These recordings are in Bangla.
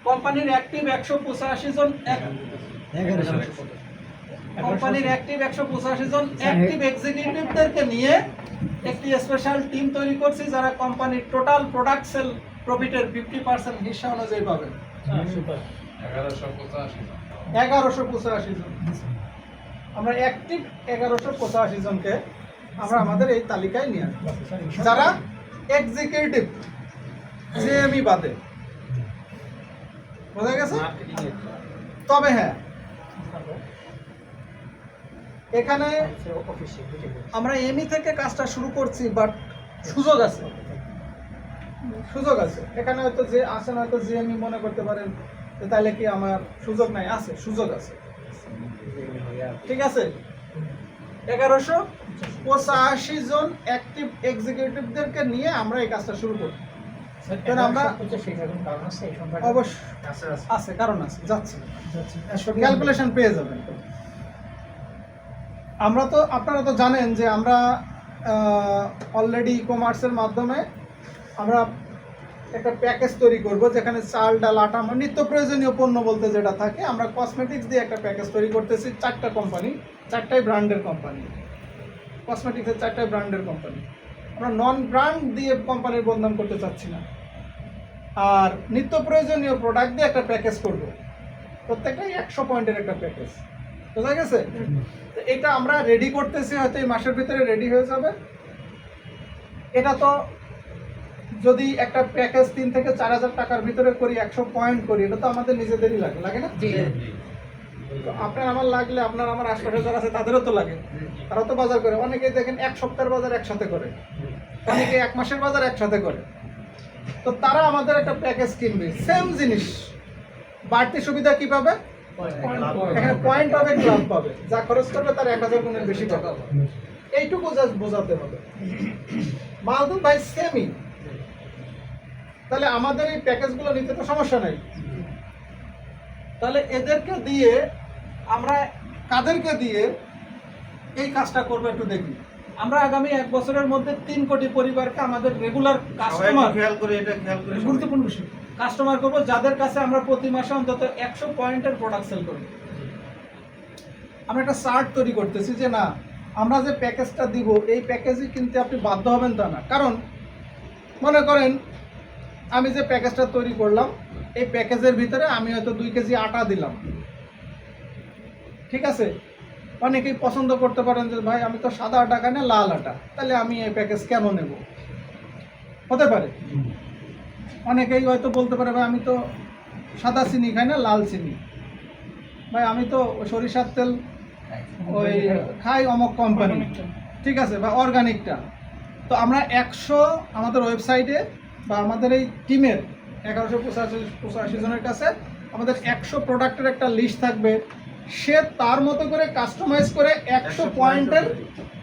কোম্পানির অ্যাক্টিভ 185 জন, কোম্পানির অ্যাক্টিভ 185 জন অ্যাক্টিভ এক্সিকিউটিভদেরকে নিয়ে একটি স্পেশাল টিম তৈরি করছি, যারা কোম্পানির টোটাল প্রোডাক্ট সেল প্রফিটের 50% হিস্সা অনুযায়ী পাবেন। 1185 জন। আমরা অ্যাক্টিভ 1185 জনকে আমরা আমাদের এই তালিকায় নিয়ে আসবো, যারা এক্সিকিউটিভ জেএমই বাদে। বোঝা গেছে? তবে হ্যাঁ, এখানে আমরা এমই থেকে কাজটা শুরু করছি, বাট সুযোগ আছে, সুযোগ আছে। এখানে হয়তো যে আসেন, হয়তো জিএমই মনে করতে পারেন যে তাহলে কি আমার সুযোগ নাই, আছে, সুযোগ আছে। ঠিক আছে, 1185 জন অ্যাক্টিভ এক্সিকিউটিভদেরকে নিয়ে আমরা এই কাজটা শুরু করি। আমরা অবশ্যই আছে, কারণ আছে, যাচ্ছে ক্যালকুলেশন পেয়ে যাবেন। আমরা তো, আপনারা তো জানেন যে আমরা অলরেডি ই কমার্সের মাধ্যমে আমরা একটা প্যাকেজ তৈরি করব, যেখানে চাল, ডাল, আটা, নিত্য প্রয়োজনীয় পণ্য বলতে যেটা থাকে, আমরা কসমেটিক্স দিয়ে একটা প্যাকেজ তৈরি করতেছি। 4টা কোম্পানি, 4টাই ব্র্যান্ডের কোম্পানি, কসমেটিক্সের 4টাই ব্র্যান্ডের কোম্পানি। আমরা নন ব্র্যান্ড দিয়ে কোম্পানির বদনাম করতে চাচ্ছি না। আর নিত্য প্রয়োজনীয় প্রোডাক্ট দিয়ে একটা প্যাকেজ করব, প্রত্যেকটাই 100 পয়েন্টের একটা প্যাকেজ। বোঝা গেছে? এটা আমরা রেডি করতেছি, হয়তো এই মাসের ভিতরে রেডি হয়ে যাবে। এটা তো যদি একটা প্যাকেজ 3 থেকে 4,000 টাকার ভিতরে করি, 100 পয়েন্ট করি, এটা তো আমাদের নিজেদেরই লাগে, লাগে না? আপনার আমার লাগলে, আপনার আমার আশপাশে যারা আছে তাদেরও তো লাগে, তারা তো বাজার করে। অনেকে দেখেন 1 সপ্তাহের বাজার একসাথে করে, অনেকে 1 মাসের বাজার একসাথে করে। তো তারা আমাদের একটা প্যাকেজ কিনবে, সেম জিনিস, বাড়তি সুবিধা কি পাবে? এখানে পয়েন্ট পাবে, ক্লাব পাবে, যা খরচ করবে তার 1000 গুণের বেশি টাকা পাবে। এইটুকু জাস্ট বোঝাতে হবে। মাল তো ভাই সেমই, তাহলে আমাদের এই প্যাকেজগুলো নিতে তো সমস্যা নাই। তাহলে এদেরকে দিয়ে আমরা কাদেরকে দিয়ে এই কাজটা করবো একটু দেখি। আমরা আগামী 1 বছরের মধ্যে 3 কোটি পরিবারকে আমাদের রেগুলার কাস্টমার, গুরুত্বপূর্ণ বিষয়, কাস্টমার করবো, যাদের কাছে আমরা প্রতি মাসে অন্তত 100 পয়েন্টের প্রোডাক্ট সেল করি। আমরা একটা চার্ট তৈরি করতেছি যে না, আমরা যে প্যাকেজটা দিব, এই প্যাকেজই কিনতে আপনি বাধ্য হবেন তা না। কারণ মনে করেন আমি যে প্যাকেজটা তৈরি করলাম, এই প্যাকেজের ভিতরে আমি হয়তো 2 কেজি আটা দিলাম। ঠিক আছে, অনেকেই পছন্দ করতে পারেন যে ভাই আমি তো সাদা আটা খাই না, লাল আটা, তাহলে আমি এই প্যাকেজ কেন নেব? হতে পারে। অনেকেই হয়তো বলতে পারে ভাই আমি তো সাদা চিনি খাই না, লাল চিনি, ভাই আমি তো সরিষার তেল ওই খাই অমক কোম্পানি, ঠিক আছে, বা অর্গানিকটা। তো আমরা 100 আমাদের ওয়েবসাইটে বা আমাদের এই টিমের 1185 জনের কাছে আমাদের 100 প্রোডাক্টের একটা লিস্ট থাকবে। সে তার মতো করে কাস্টমাইজ করে 100 পয়েন্টের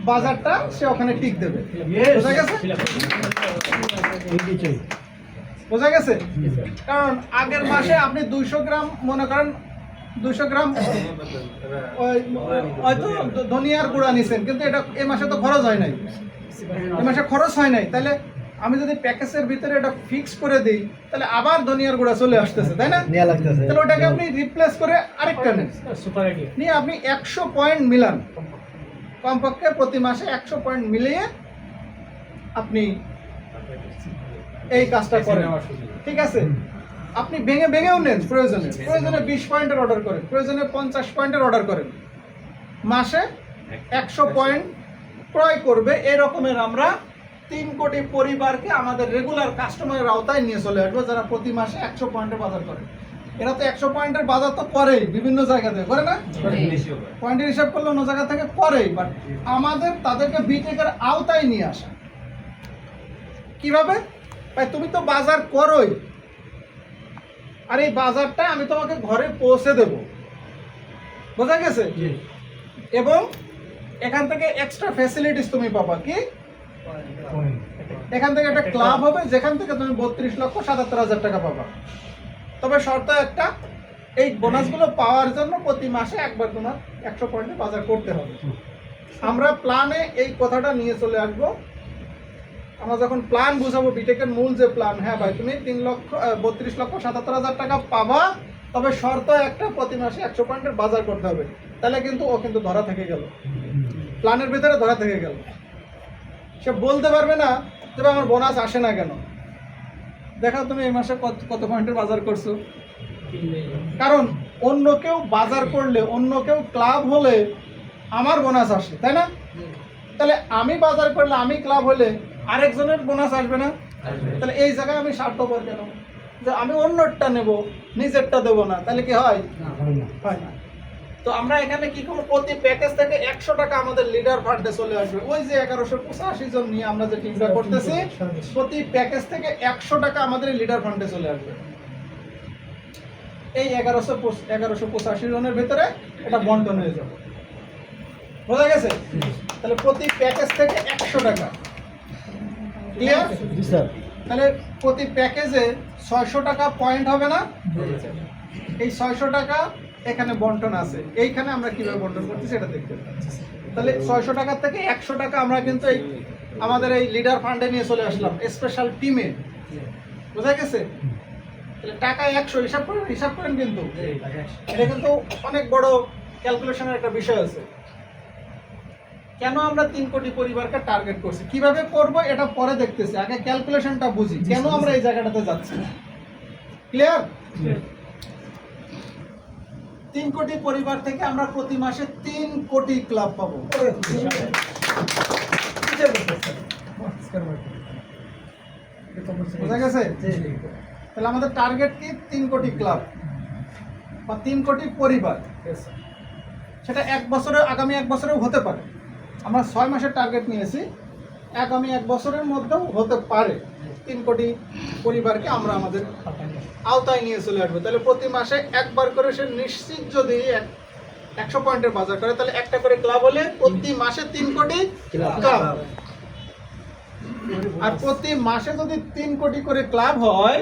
বাজারটা সে ওখানে টিক দেবে। বোঝা গেছে? বোঝা গেছে? কারণ আগের মাসে আপনি 200 গ্রাম, মনে করেন 200 গ্রাম হয়তো ধনিয়ার গুঁড়া নিছেন, কিন্তু এটা এই মাসে তো খরচ হয় নাই, এই মাসে খরচ হয় নাই। তাহলে আমি যদি প্যাকেজের ভিতরে এটা ফিক্স করে দিই, তাহলে আবার ধনিয়ার গুঁড়া চলে আসতেছে, তাই না? তাহলে ওটাকে আপনি রিপ্লেস করে আরেকটা নেন, নিয়ে আপনি 100 পয়েন্ট মিলান, কমপক্ষে প্রতি মাসে 100 পয়েন্ট মিলিয়ে আপনি এই কাজটা করেন। ঠিক আছে, আপনি ভেঙে ভেঙেও নেন, প্রয়োজনে 20 পয়েন্টের অর্ডার করেন, প্রয়োজনে 50 পয়েন্টের অর্ডার করেন। মাসে 100 পয়েন্ট ক্রয় করবে, এই রকমের আমরা 3 কোটি পরিবারকে আমাদের রেগুলার কাস্টমারের আওতায় নিয়ে চলে আসবো, যারা প্রতি মাসে 100 পয়েন্টের বাজার করে। এরা তো 100 পয়েন্টের বাজার তো করেই, বিভিন্ন জায়গা থেকে করে না, পয়েন্টের হিসাব করলে অন্য জায়গা থেকে করেই, বাট আমাদের তাদেরকে বিটেকের আওতায় নিয়ে আসা। কিভাবে? ভাই তুমি তো বাজার করোই, আর এই বাজারটা আমি তোমাকে ঘরে পৌঁছে দেব। বোঝা গেছে? এবং এখান থেকে এক্সট্রা ফ্যাসিলিটিস তুমি পাবা। কি? এখান থেকে একটা ক্লাব হবে, যেখান থেকে তুমি 32,77,000 টাকা পাবা। তবে শর্ত একটা, এই বোনাসগুলো পাওয়ার জন্য প্রতি মাসে একবার তোমার 100 পয়েন্টে বাজার করতে হবে। আমরা প্ল্যানে এই কথাটা নিয়ে চলে আসবো। আমরা যখন প্ল্যান বুঝাবো বিটেকের মূল যে প্ল্যান, হ্যাঁ ভাই তুমি 32,77,000 টাকা পাবা, তবে শর্ত একটা, প্রতি মাসে 100 পয়েন্টের বাজার করতে হবে। তাহলে কিন্তু ও কিন্তু ধরা থেকে গেল, প্ল্যানের ভিতরে ধরা থেকে গেল। সে বলতে পারবে না যে আমার বোনাস আসে না কেন। দেখো তুমি এই মাসে কত পয়েন্টের বাজার করছো, কারণ অন্য কেউ বাজার করলে, অন্য কেউ ক্লাব হলে আমার বোনাস আসে, তাই না? তাহলে আমি বাজার করলে, আমি ক্লাব হলে আরেকজনের বোনাস আসবে না? তাহলে এই জায়গায় আমি স্বার্থপর কেন যে আমি অন্যটা নেব, নিজেরটা দেবো না? তাহলে কি হয়? হয় না। তো আমরা এখানে কি করবো, প্রতি প্যাকেজ থেকে 100 টাকা আমাদের লিডার ফান্ডে চলে আসবে। ওই যে 1185 জন নিয়ে আমরা যে টিমটা করতেছি, প্রতি প্যাকেজ থেকে 100 টাকা আমাদের লিডার ফান্ডে চলে আসবে। এই 1185 জনের ভিতরে এটা বন্টন হয়ে যাবে। বোঝা গেছে? তাহলে প্রতি প্যাকেজ থেকে 100 টাকা। ক্লিয়ার? তাহলে প্রতি প্যাকেজে 600 টাকা পয়েন্ট হবে না? এই 600 টাকা এখানে বন্টন আছে। এইখানে আমরা কিভাবে বন্টন করছি সেটা দেখতে পাচ্ছি। তাহলে 600 টাকা থেকে 100 টাকা আমরা কিন্তু এই আমাদের এই লিডার ফান্ডে নিয়ে চলে আসলাম, স্পেশাল টিমে। বোঝা গেছে? তাহলে টাকা 100 হিসাব করেন কিন্তু এটা কিন্তু অনেক বড় ক্যালকুলেশনের একটা বিষয় আছে। কেন আমরা 3 কোটি পরিবারকে টার্গেট করছি, কিভাবে করব এটা পরে দেখতেছি, আগে ক্যালকুলেশনটা বুঝি কেন আমরা এই জায়গাটাতে যাচ্ছি। ক্লিয়ার? 3 কোটি পরিবার থেকে আমরা প্রতি মাসে 3 কোটি ক্লাব পাবো। বোঝা গেছে? তাহলে আমাদের টার্গেট কি? 3 কোটি ক্লাব বা 3 কোটি পরিবার। সেটা আগামী 1 বছরেও হতে পারে। আমরা 6 মাসের টার্গেট নিয়েছি, আগামী 1 বছরের মধ্যেও হতে পারে 3 কোটি পরিবারকে আমরা আমাদের আওতায় নিয়ে চলে আসবো। তাহলে প্রতি মাসে একবার করে সে নিশ্চিত যদি 100 পয়েন্টের বাজার করে, তাহলে একটা করে ক্লাব হলে প্রতি মাসে 3 কোটি ক্লাব। আর প্রতি মাসে যদি 3 কোটি করে ক্লাব হয়,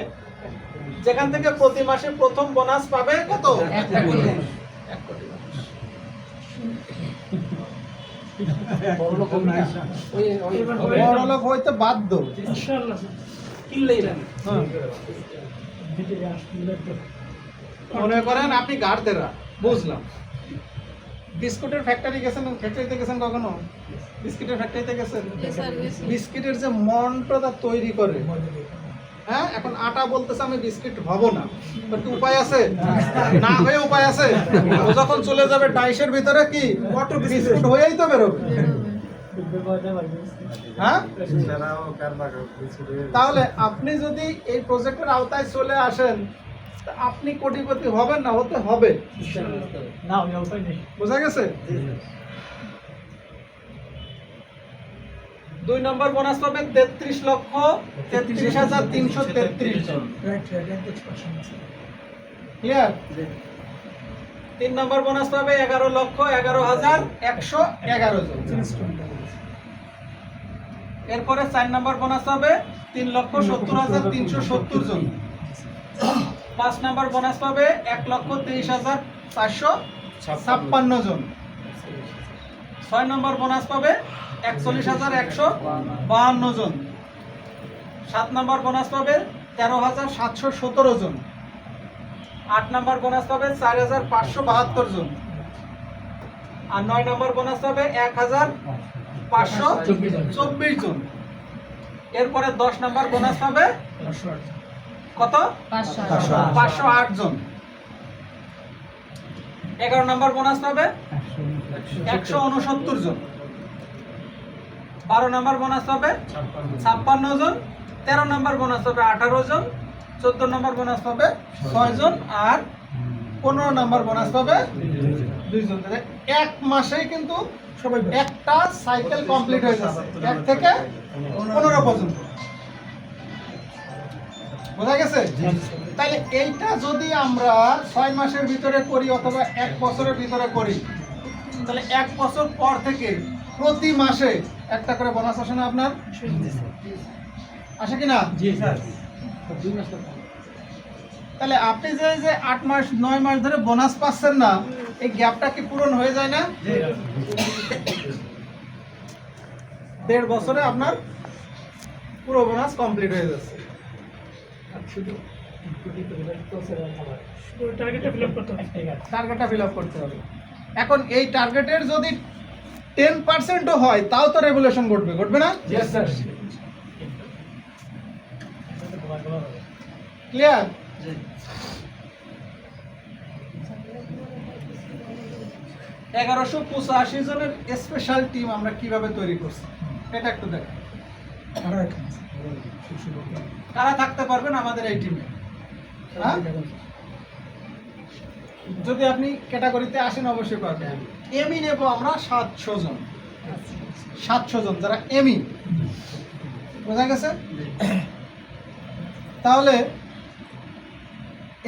যেখান থেকে প্রতি মাসে প্রথম বোনাস পাবে কত? 1 কোটি। বড়লোক হইতে বাধ্য। মনে করেন আপনি গার্ডেরা, বুঝলাম, বিস্কুটের ফ্যাক্টরিতে গেছেন কখনো? বিস্কিটের ফ্যাক্টরিতে গেছেন? বিস্কিটের যে মন্টটা তৈরি করে, হ্যাঁ, এখন আটা বলতেছে আমি বিস্কিট হব না, একটু উপায় আছে? না হয়ে উপায় আছে? ও যখন চলে যাবে ডাইসের ভিতরে কি কত বিস্কুট হয়েই তো বেরোবে। হ্যাঁ, তাহলে আপনি যদি এই প্রজেক্টের আওতায় চলে আসেন, আপনি কোটিপতি হবেন না? হতে হবে। বোঝা গেছে? 2 নম্বর বোনাস পাবে 33,33,333 জন। ক্লিয়ার? 3 নম্বর বোনাস পাবে 11,11,111 জন। এরপরে 4 নম্বর বোনাস পাবে 3,70,370 জন। 5 নম্বর বোনাস পাবে 1,23,456 জন। 6 নম্বর বোনাস পাবে 41,152 জন। 7 নম্বর বোনাস পাবে 13,717 জন। 8 নম্বর বোনাস পাবে 4,572 জন। আর 9 নম্বর বোনাস পাবে 1,524 জন। এরপরে 10 নম্বর বোনাস পাবে কত? 508 জন। 11 নম্বর বোনাস পাবে 169 জন। 12 নম্বর বোনাস পাবে 56 জন। 13 নম্বর বোনাস পাবে 18 জন। 14 নম্বর বোনাস পাবে 6 জন। আর 15 নম্বর বোনাস পাবে 2 জন। এক মাসেই কিন্তু সবাই একটা সাইকেল কমপ্লিট হয়ে যাচ্ছে, 1 থেকে 15 পর্যন্ত। বোঝা গেছে? তাহলে এইটা যদি আমরা 6 মাসের ভিতরে করি অথবা 1 বছরের ভিতরে করি, তাহলে 1 বছর পর থেকে প্রতি মাসে একটা করে বোনাস আসে না আপনার? আসে কি না? তাহলে আপনি যে 8 মাস 9 মাস ধরে বোনাস পাচ্ছেন না, এই গ্যাপটা কি পূরণ হয়ে যায় না? 1.5 বছরে আপনার পুরো বোনাস কমপ্লিট হয়ে যাচ্ছে। টার্গেটটা ফিল আপ করতে হবে। টার্গেটটা ফিল আপ করতে হবে। এখন এই টার্গেটের যদি 10%ও হয় তাও তো রেগুলেশন ঘটবে, ঘটবে না? Yes sir. ক্লিয়ার? 1185 জনের স্পেশাল টিম আমরা কিভাবে তৈরি করছি এটা একটু দেখেন। কারা থাকতে পারবেন আমাদের এই টিমে? যদি আপনি ক্যাটাগরিতে আসেন অবশ্যই পারবেন। এমি নেব আমরা 700 জন, 700 জন যারা এমি, বোঝা গেছে? তাহলে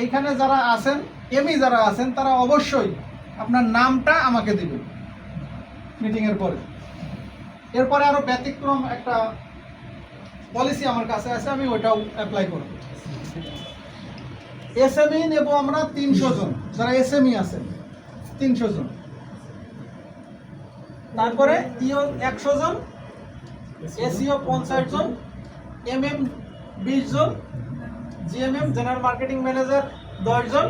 এইখানে যারা আছেন এমি যারা আছেন তারা অবশ্যই আপনার নামটা আমাকে দিবেন মিটিংয়ের পরে। এরপরে আরও ব্যতিক্রম একটা পলিসি আমার কাছে আছে, আমি ওইটাও অ্যাপ্লাই করব। এসএমই নেব আমরা 300 জন, যারা এসএমই আছেন 300 জন। তারপরে ইও 100 জন, এসইও 50 জন, এমএম 20 জন, জিএমএম জেনারেল মার্কেটিং ম্যানেজার 10 জন,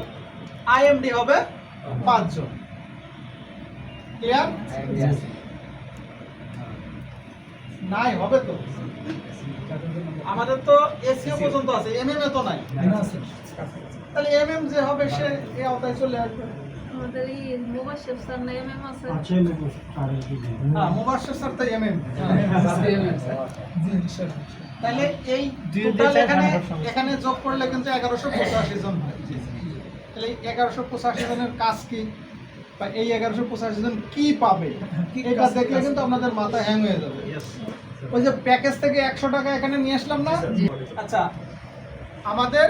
আইএমডি হবে 5 জন। ক্লিয়ার? নাই হবে তো? আমাদের তো এসইও পর্যন্ত আছে, এমএম এ তো নাই। তাহলে এমএম যে হবে সে এই আওতায় চলে আসবে। আমাদের এই মুবাশশির স্যার না এমএম আছে? হ্যাঁ, মুবাশশির স্যার তো এমএম। তাহলে এই টোটাল এখানে যোগ করলে কিন্তু 1185 জন হয়। তাহলে 1185 জনের কাজ কি, বা এই 1185 জন কি পাবে এটা দেখলে কিন্তু আপনাদের মাথা হ্যাং হয়ে যাবে। ওই যে প্যাকেজ থেকে 100 টাকা এখানে নিয়ে আসলাম না? আচ্ছা, আমাদের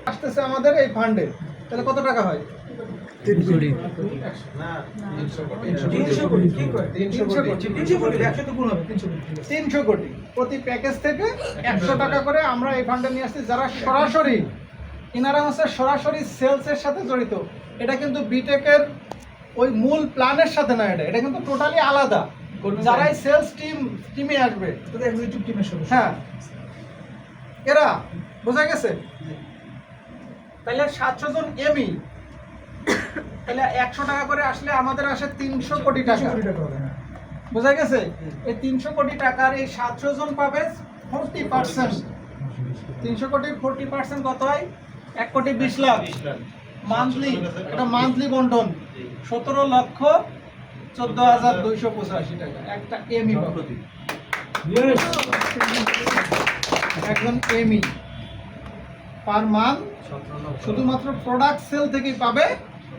আসতেছে আমাদের এই ফান্ডে, তাহলে কত টাকা হয়? 300 কোটি। প্রতি প্যাকেজ থেকে 100 টাকা করে আমরা এই ফান্ডে নিয়ে আসছি। যারা সরাসরি ইনারা হচ্ছে সরাসরি সেলসের সাথে জড়িত। এটা কিন্তু বিটেকের ওই মূল প্ল্যানের সাথে না, এটা কিন্তু টোটালি আলাদা। যারাই সেলস টিমে আসবে, হ্যাঁ, এরা, বোঝা গেছে? তাহলে 700 জন এমি, তাহলে 100 টাকা করে আসলে আমাদের আসে 300 কোটি টাকা। বোঝা গেছে? এই 300 কোটি টাকার এই 700 জন পাবে 40%। 300 কোটির 40% কত হয়? 1 কোটি 20 লাখ মান্থলি। এটা মান্থলি বন্টন 17,14,285 টাকা একটা এমি পাবে। একজন এমি পার মান্থ শুধুমাত্র প্রোডাক্ট সেল থেকেই পাবে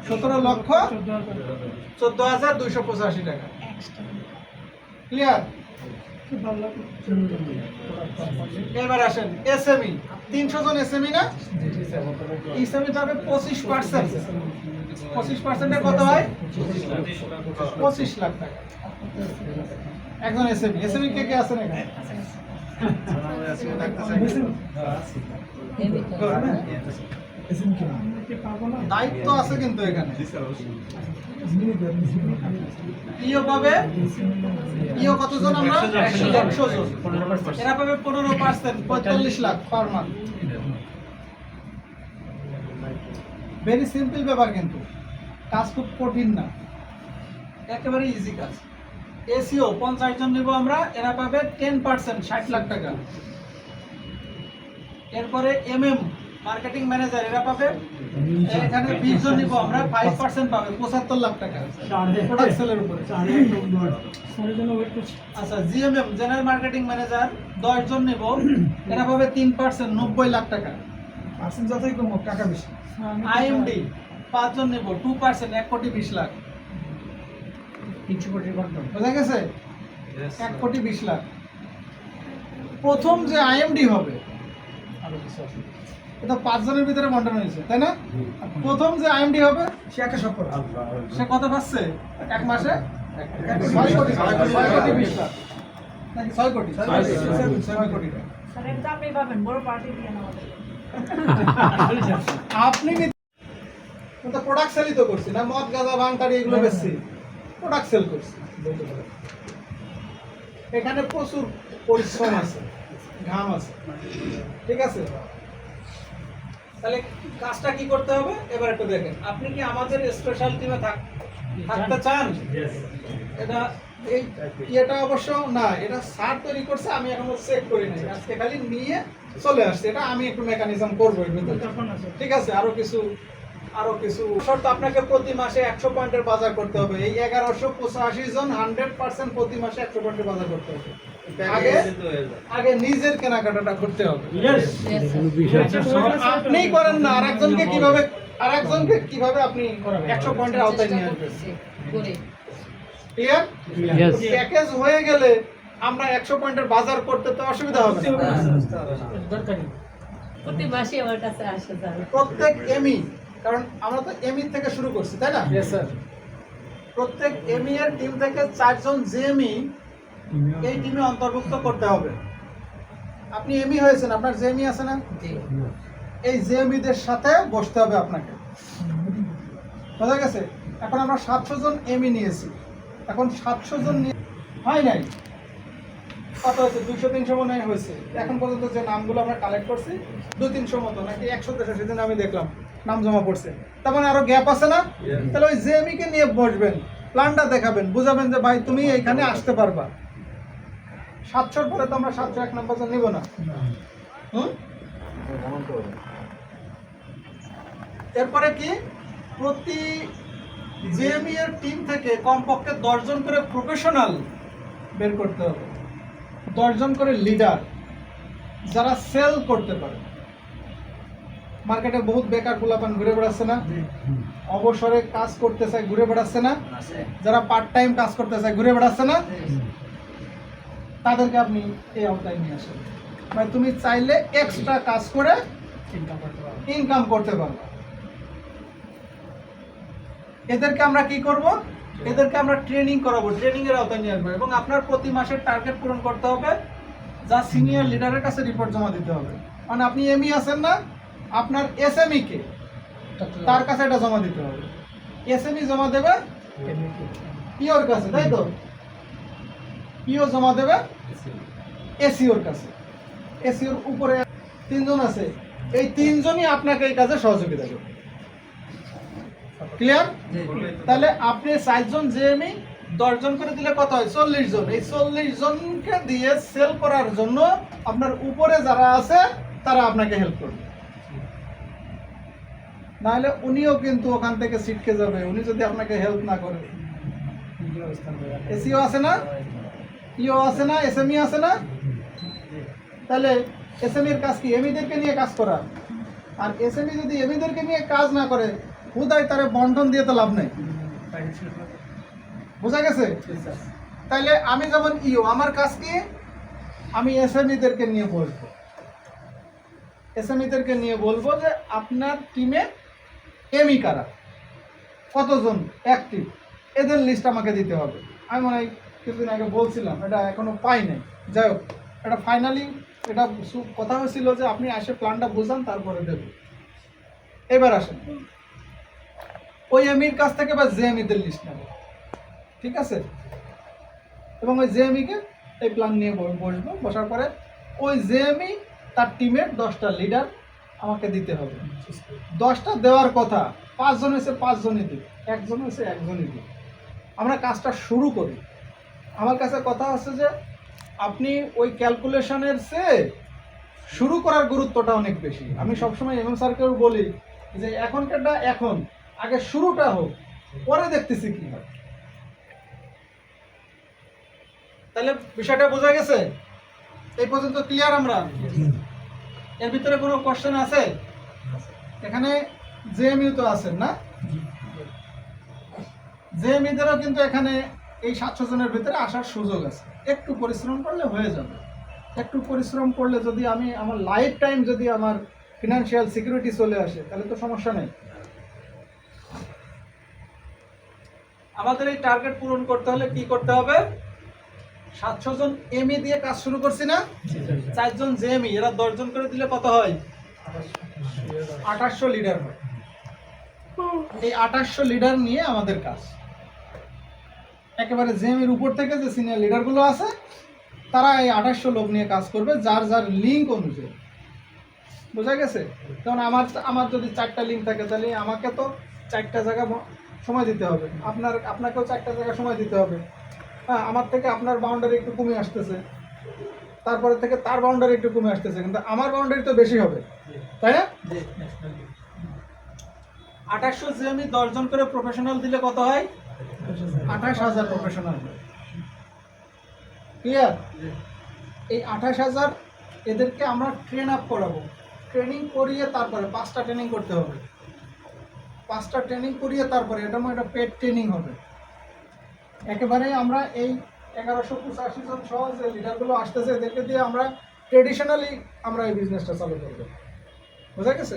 17,14,285 টাকা। ক্লিয়ার? এবার আসেন এসএমই, 300 জন এসএমই না? এসএমই পাবে 25%। 25% কত হয়? 25 লাখ টাকা একজন এসএমই। এসএমই কে কে আছেন এখানে? দায়িত্ব আছে কিন্তু এখানে। ইও পাবে, ইও কতজন? আমরা 100 জন। এরা পাবে 15%, 45 lakh per month. Very simple ব্যাপার, কিন্তু কাজ খুব কঠিন না, একেবারে ইজি কাজ। এসইও 50 জন নেব আমরা, এরা পাবে 10%, 60 লাখ টাকা। এরপরে এমএম মার্কেটিং ম্যানেজার, এরা পাবে, এখানে 20 জন নিব আমরা, 5% পাবে, 75 লাখ টাকা প্রোডাক্ট সেলের উপরে। আচ্ছা, জিএমএম জেনারেল মার্কেটিং ম্যানেজার 10 জন নিব, এরা পাবে 3%, 90 লাখ টাকা। যতই কম টাকা বেশি। আইএমডি 5 জন নিব, 2%, 1 কোটি 20 লাখ। 300 কোটির বন্টন, বোঝা গেছে? 1 কোটি 20 লাখ। প্রথম যে আইএমডি হবে, এটা 5 জনের ভিতরে বন্টন হয়েছে, তাই না? প্রথম যে আইএমডি হবে সে একটা সব করে, সে কত পাচ্ছে এক মাসে? 6 কোটি 20 লাখ নাকি 6 কোটি? 6 কোটি টাকা। আপনি তো প্রোডাক্ট সেলই তো করছি না, মদ গাঁজা ভাঙ তাড়ি এগুলো বেচছি, প্রোডাক্ট সেল করছি। এখানে প্রচুর পরিশ্রম আছে, ঘাম আছে, ঠিক আছে? তাহলে কাজটা কি করতে হবে এবার একটু দেখেন। আপনি কি আমাদের স্পেশাল টিমে থাকতে চান? এটা এই এটা অবশ্য না, এটা স্যার তৈরি করছে, আমি এখনো চেক করি নাই, আজকে খালি নিয়ে চলে আসছে। এটা আমি একটু মেকানিজম করবো এর ভিতরে, ঠিক আছে? আরো কিছু শর্ত, আপনাকে প্রতি মাসে 100 পয়েন্টের বাজার করতে হবে। এই 1185 জন 100% প্রতি মাসে 100 পয়েন্টের বাজার করতে হবে। আগে নিজের কেনাকাটাটা করতে হবে। আপনি করেন না, আরেকজনকে কিভাবে আপনি 100 পয়েন্টের আওতায় নিয়ে আসবেন? ক্লিয়ার? প্যাকেজ হয়ে গেলে আমরা 100 পয়েন্টের বাজার করতে তো অসুবিধা হবে না। প্রতি মাসে আমার কাছে আসে যাবে। প্রত্যেক এমই, কারণ আমরা তো এমই থেকে শুরু করছি, তাই না? স্যার, প্রত্যেক এমই এর টিম থেকে 4 জন জেএমই এই টিমে অন্তর্ভুক্ত করতে হবে। আপনি এমই হয়েছেন, আপনার জেএমই আছে না? এই জেএমইদের সাথে বসতে হবে আপনাকে, বোঝা গেছে? এখন আমরা 700 জন এমই নিয়েছি, এখন 700 জন নিয়ে হয় নাই, কত হয়েছে? 200-300 মনে হয় হয়েছে এখন পর্যন্ত। যে নামগুলো আমরা কালেক্ট করছি 200-300 মতো, নাকি 100-150 সেদিন আমি দেখলাম নাম জমা পড়ছে। তার মানে আরো গ্যাপ আছে না? তাহলে ওই জেএমই কে নিয়ে বসবেন, প্ল্যানটা দেখাবেন, বুঝাবেন যে ভাই তুমি এইখানে আসতে পারবা। 700 পরে তো আমরা 701 নাম্বার জন নিব না। এরপরে কি, প্রতি জেএমই এর টিম থেকে কমপক্ষে 10 জন করে প্রফেশনাল বের করতে হবে, 10 জন করে লিডার যারা সেল করতে পারে। মার্কেটে বহুত বেকার পোলাপান ঘুরে বেড়াচ্ছে না? অবসরে কাজ করতে চায় ঘুরে বেড়াচ্ছে না? যারা পার্ট টাইম কাজ করতে চায় ঘুরে বেড়াচ্ছে না? তাদেরকে আপনি এই আওতায় নিয়ে আসেন। মানে তুমি চাইলে এক্সট্রা কাজ করে ইনকাম করতে পারবে। এদেরকে আমরা কি করব? এদেরকে আমরা ট্রেনিং করাবো, ট্রেনিং এর আওতায় নিয়ে আসবো, এবং আপনার প্রতি মাসের টার্গেট পূরণ করতে হবে, যা সিনিয়র লিডারের কাছে রিপোর্ট জমা দিতে হবে। মানে আপনি এমই আছেন না, আপনার এসএমই কে, তার কাছে এটা জমা দিতে হবে। এসএমই জমা দেবে পিওর কাছে, তাই তো? পিও জমা দেবে এসিওর কাছে। এসিওর উপরে 3 জন আছে, এই 3 জনই আপনাকে এই কাজে সহযোগিতা করবে। ক্লিয়ার? তাহলে আপনি 4 জন জেএমই 10 জন করে দিলে কত হয়? 40 জন। এই 40 জনকে দিয়ে সেল করার জন্য আপনার উপরে যারা আছে তারা আপনাকে হেল্প করবে। নাহলে উনিও কিন্তু ওখান থেকে ছিটকে যাবে, উনি যদি আপনাকে হেল্প না করে। এসিও আছে না, ইও আছে না, এসএমই আছে না? তাহলে এসএমই এর কাজ কি? এমইদেরকে নিয়ে কাজ করা। আর এসএমই যদি এমইদেরকে নিয়ে কাজ না করে, হুদায় তারে বন্টন দিয়ে তো লাভ নেই। বোঝা গেছে? তাইলে আমি যেমন ইও, আমার কাজ কি? আমি এসএমইদেরকে নিয়ে বলবো, এসএমইদেরকে নিয়ে বলবো যে আপনার টিমে এমই কারা, কতজন অ্যাক্টিভ, এদের লিস্ট আমাকে দিতে হবে। আমি মনে হয় কিছুদিন আগে বলছিলাম, এটা এখনো পাই নাই। যাই হোক, এটা ফাইনালি এটা কথা হয়েছিল যে আপনি আসে প্ল্যানটা বুঝান, তারপরে দেবেন। এবার আসেন, ওই এমির কাছ থেকে বা জেএমইদের লিস্ট নেব, ঠিক আছে? এবং ওই জেএমইকে এই প্ল্যান নিয়ে বসবো, বসার পরে ওই জেএমই তার টিমের 10টা লিডার আমাকে দিতে হবে। 10টা দেওয়ার কথা, 5 জন হয়েছে 5 জনই দিই, 1 জন হয়েছে 1 জনই দিই। আমরা কাজটা শুরু করি। আমার কাছে কথা হচ্ছে যে আপনি ওই ক্যালকুলেশনের চেয়ে শুরু করার গুরুত্বটা অনেক বেশি। আমি সবসময় এমএম স্যারকেও বলি যে এখনকারটা এখন, আগে শুরুটা হোক, পরে দেখতেছি কি হয়। তাহলে বিষয়টা বোঝা গেছে? এই পর্যন্ত ক্লিয়ার আমরা? এর ভিতরে কোনো কোশ্চেন আছে? এখানে জেএমইউ তো আছেন না? জেএমইদেরও কিন্তু এখানে এই 700 জনের ভিতরে আসার সুযোগ আছে। একটু পরিশ্রম করলে হয়ে যাবে। একটু পরিশ্রম করলে যদি আমি আমার লাইফ টাইম যদি আমার ফিনান্সিয়াল সিকিউরিটি চলে আসে, তাহলে তো সমস্যা নেই। আমাদের এই টার্গেট পূরণ করতে হলে কি করতে হবে? 700 জন এমই দিয়ে কাজ শুরু করছি না? 4 জন জেএমই, এরা 10 জন করে দিলে কত হয়? 2800 লিডার হয়। এই 2800 লিডার নিয়ে আমাদের কাজ। একেবারে জেএমইর উপর থেকে যে সিনিয়র লিডারগুলো আছে তারা এই 2800 লোক নিয়ে কাজ করবে, যার যার লিঙ্ক অনুযায়ী। বোঝা গেছে? যেমন আমার যদি 4টা লিঙ্ক থাকে, তাহলে আমাকে তো 4টা জায়গা সময় দিতে হবে, আপনাকেও 4টা জায়গা সময় দিতে হবে। হ্যাঁ, আমার থেকে আপনার বাউন্ডারি একটু কমে আসতেছে, তারপরে থেকে তার বাউন্ডারি একটু কমে আসতেছে, কিন্তু আমার বাউন্ডারি তো বেশি হবে, তাই না? 2800 জিএমই 10 জন করে প্রফেশনাল দিলে কত হয়? 28,000 প্রফেশনাল। ক্লিয়ার? এই 28,000 এদেরকে আমরা ট্রেন আপ করাবো, ট্রেনিং করিয়ে তারপরে 5টা ট্রেনিং করতে হবে, 5টা ট্রেনিং করিয়ে তারপরে এটা পেড ট্রেনিং হবে। একেবারে আমরা এই 1185 জন সহ যে লিডারগুলো আসতেছে, এদেরকে দিয়ে আমরা ট্রেডিশনালি আমরা এই বিজনেসটা চালু করবো। বোঝা গেছে?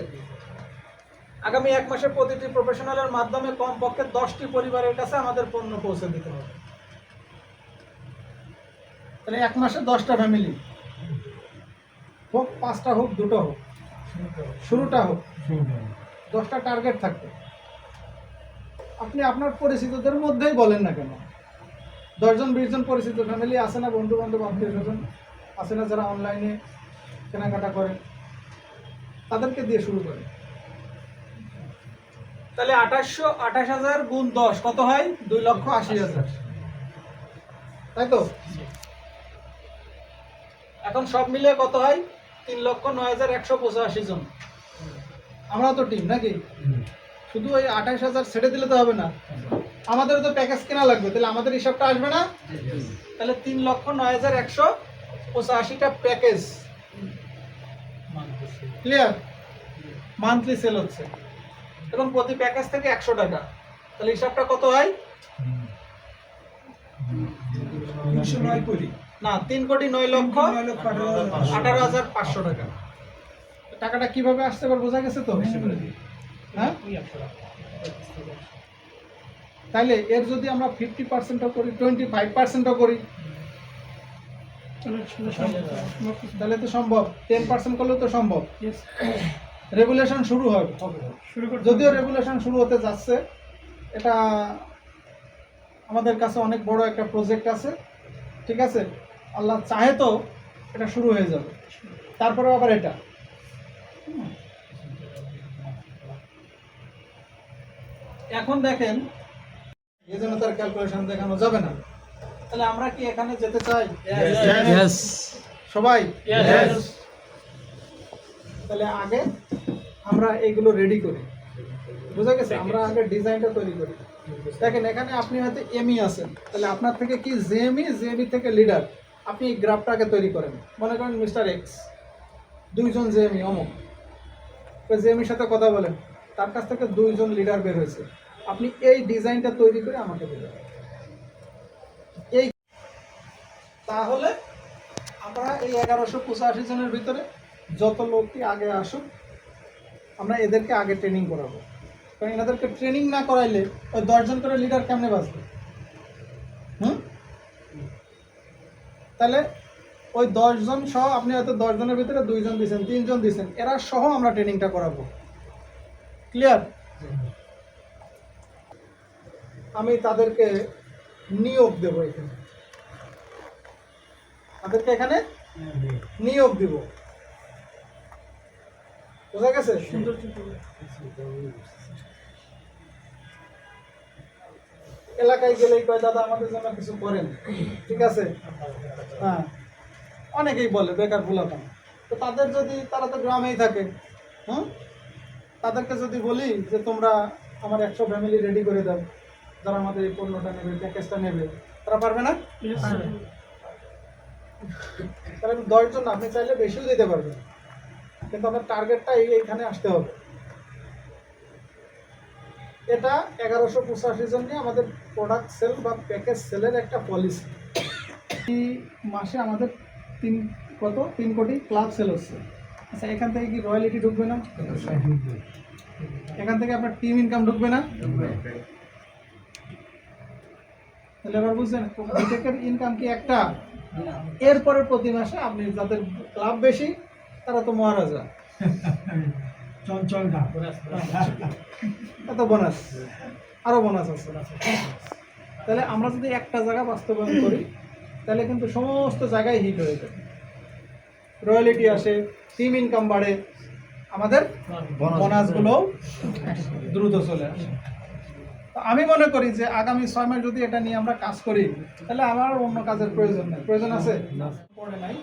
আগামী 1 মাসে প্রতিটি প্রফেশনালের মাধ্যমে কমপক্ষে 10টি পরিবারের কাছে আমাদের পণ্য পৌঁছে দিতে হবে। তাহলে 1 মাসে 10টা ফ্যামিলি, হোক 5টা হোক 2টা হোক, শুরুটা হোক, 10টা টার্গেট থাকবে। আপনি আপনার পরিচিতদের মধ্যেই বলেন না কেন, 10 জন 20 জন পরিচিত ফ্যামিলি আছে না, বন্ধু বান্ধব আত্মীয় স্বজন আছে না যারা অনলাইনে কেনাকাটা করে, তাদেরকে দিয়ে শুরু করে। তাহলে 28,000 গুণ 10 কত হয়? 2,80,000, তাই তো? এখন সব মিলিয়ে কত হয়? 3,09,185 জন। আমরা তো টিম নাকি? শুধু ওই 28,000 ছেড়ে দিলে তো হবে না, আমাদেরও তো প্যাকেজ কেনা লাগবে, তাহলে আমাদের হিসাবটা আসবে না? তাহলে 3,09,185টা প্যাকেজ ক্লিয়ার মান্থলি সেল হচ্ছে, এবং প্রতি প্যাকেজ থেকে 100 টাকা। তাহলে হিসাবটা কত হয়? 3,09,18,500 টাকা। টাকাটা কিভাবে আসছে এবার বোঝা গেছে তো? হ্যাঁ, তাইলে এর যদি আমরা 50%ও করি, 25%ও করি, তাহলে তো সম্ভব। 10% করলেও তো সম্ভব। রেগুলেশন শুরু হবে, যদিও রেগুলেশন শুরু হতে যাচ্ছে, এটা আমাদের কাছে অনেক বড় একটা প্রজেক্ট আছে, ঠিক আছে? আল্লাহ চাহে তো এটা শুরু হয়ে যাবে, তারপরে আবার এটা। এখন দেখেন, এই জন্য তার ক্যালকুলেশন দেখানো যাবে না। তাহলে আমরা কি এখানে যেতে চাই? Yes. সবাই? Yes. তাহলে আগে আমরা এইগুলো রেডি করি, বুঝা গেছে? আমরা আগে ডিজাইনটা তৈরি করি। দেখেন, এখানে আপনি হয়তো এমই আছেন, তাহলে আপনার থেকে কি জেএমই থেকে লিডার, আপনি এই গ্রাফটাকে তৈরি করেন। মনে করেন মিস্টার এক্স, 2 জন জেএমই অমুক, জেএমইর সাথে কথা বলেন, তার কাছ থেকে 2 জন লিডার বের হয়েছে, আপনি এই ডিজাইনটা তৈরি করে আমাকে দেবেন। এই তাহলে আমরা এই 1185 জনের ভিতরে যত লোকই আগে আসুক, আমরা এদেরকে আগে ট্রেনিং করাবো, কারণ এনাদেরকে ট্রেনিং না করাইলে ওই 10 জন করে লিডার কেমনে বাঁচবে? তাহলে ওই 10 জন সহ, আপনি হয়তো 10 জনের ভিতরে 2 জন দিয়েছেন, 3 জন দিয়েছেন, এরা সহ আমরা ট্রেনিংটা করাবো। ক্লিয়ার? আমি তাদেরকে নিয়োগ দেবো, এখানে তাদেরকে এখানে নিয়োগ দিব। বোঝা গেছে? এলাকায় গেলেই কয়, দাদা আমাদের জন্য কিছু করেন, ঠিক আছে? হ্যাঁ, অনেকেই বলে বেকার ভুলাতাম, তো তাদের যদি, তারা তো গ্রামেই থাকে, তাদেরকে যদি বলি যে তোমরা আমার 100 ফ্যামিলি রেডি করে দাও যারা আমাদের এই পণ্যটা নেবে, প্যাকেজটা নেবে, তারা পারবে না? তাহলে 10 জন, আপনি চাইলে বেশিও দিতে পারবেন, কিন্তু আপনার টার্গেটটা এইখানে আসতে হবে। এটা 1185 জন নিয়ে আমাদের প্রোডাক্ট সেল বা প্যাকেজ সেলের একটা পলিসি। এই মাসে আমাদের 3 কোটি ক্লাব সেল হচ্ছে। আচ্ছা, এখান থেকে কি রয়্যালিটি ঢুকবে না? এখান থেকে আপনার টিম ইনকাম ঢুকবে না? তাহলে এবার বুঝছেন, প্রত্যেকের ইনকাম কি একটা? এরপরে প্রতি মাসে আপনি, যাদের ক্লাব বেশি তারা তো মহারাজা, চঞ্চল না। এত বোনাস, আরো বোনাস আছে। তাহলে আমরা যদি একটা জায়গা বাস্তবায়ন করি, তাহলে কিন্তু সমস্ত জায়গায় হিট হয়ে যায়, রয়্যালিটি আসে, টিম ইনকাম বাড়ে, আমাদের বোনাসগুলো দ্রুত চলে আসে। তো আমি মনে করি যে আগামী 6 মাস যদি এটা নিয়ে আমরা কাজ করি তাহলে আমার অন্য কাজের প্রয়োজন নেই। প্রয়োজন আছে? পড়ে নাই।